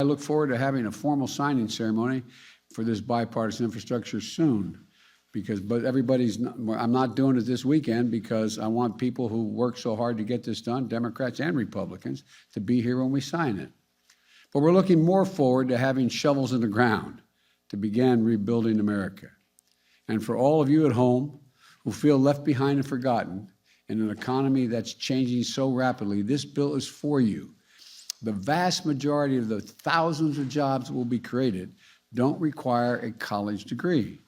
I look forward to having a formal signing ceremony for this bipartisan infrastructure soon, but I'm not doing it this weekend because I want people who work so hard to get this done, Democrats and Republicans, to be here when we sign it. But we're looking more forward to having shovels in the ground to begin rebuilding America. And for all of you at home who feel left behind and forgotten in an economy that's changing so rapidly, this bill is for you. The vast majority of the thousands of jobs that will be created don't require a college degree.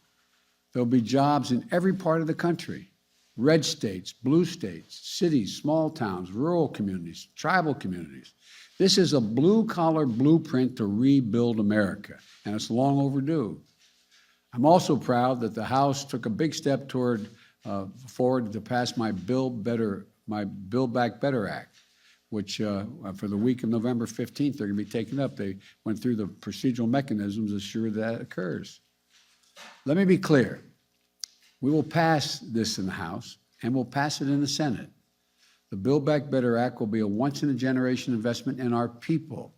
There'll be jobs in every part of the country: red states, blue states, cities, small towns, rural communities, tribal communities. This is a blue-collar blueprint to rebuild America, and it's long overdue. I'm also proud that the House took a big step forward to pass my Build Back Better Act, which for the week of November 15th, they're going to be taken up. They went through the procedural mechanisms to ensure that occurs. Let me be clear. We will pass this in the House, and we'll pass it in the Senate. The Build Back Better Act will be a once-in-a-generation investment in our people,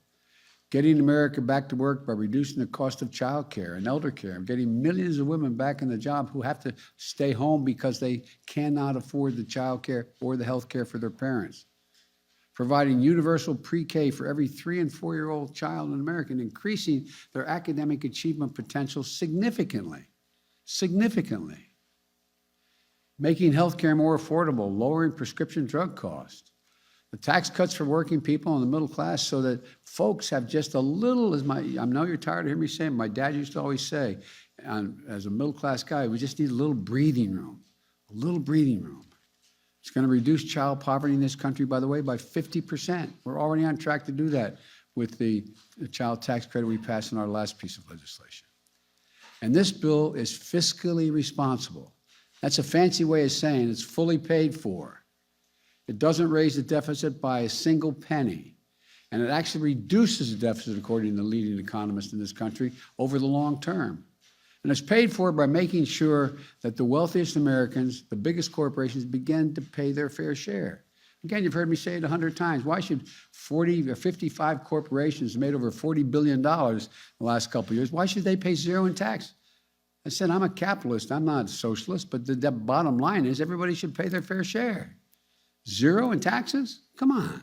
getting America back to work by reducing the cost of child care and elder care, and getting millions of women back in the job who have to stay home because they cannot afford the child care or the health care for their parents, providing universal pre-K for every 3- and 4-year-old child in America, and increasing their academic achievement potential significantly, making healthcare more affordable, lowering prescription drug costs, the tax cuts for working people and the middle class so that folks have just a little, I know you're tired of hearing me say, my dad used to always say, as a middle-class guy, we just need a little breathing room, a little breathing room. It's going to reduce child poverty in this country, by the way, by 50%. We're already on track to do that with the child tax credit we passed in our last piece of legislation. And this bill is fiscally responsible. That's a fancy way of saying it's fully paid for. It doesn't raise the deficit by a single penny, and it actually reduces the deficit, according to the leading economists in this country, over the long term. And it's paid for by making sure that the wealthiest Americans, the biggest corporations, begin to pay their fair share. Again, you've heard me say it 100 times. Why should 40 or 55 corporations made over $40 billion in the last couple of years, why should they pay zero in tax? I said, I'm a capitalist, I'm not a socialist, but the bottom line is everybody should pay their fair share. Zero in taxes? Come on.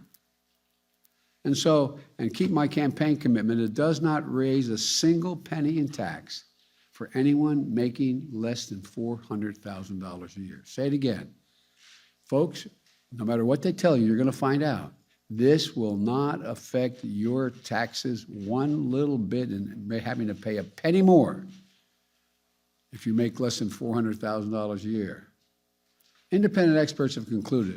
And keep my campaign commitment, it does not raise a single penny in tax for anyone making less than $400,000 a year. Say it again. Folks, no matter what they tell you, you're going to find out. This will not affect your taxes one little bit and having to pay a penny more if you make less than $400,000 a year. Independent experts have concluded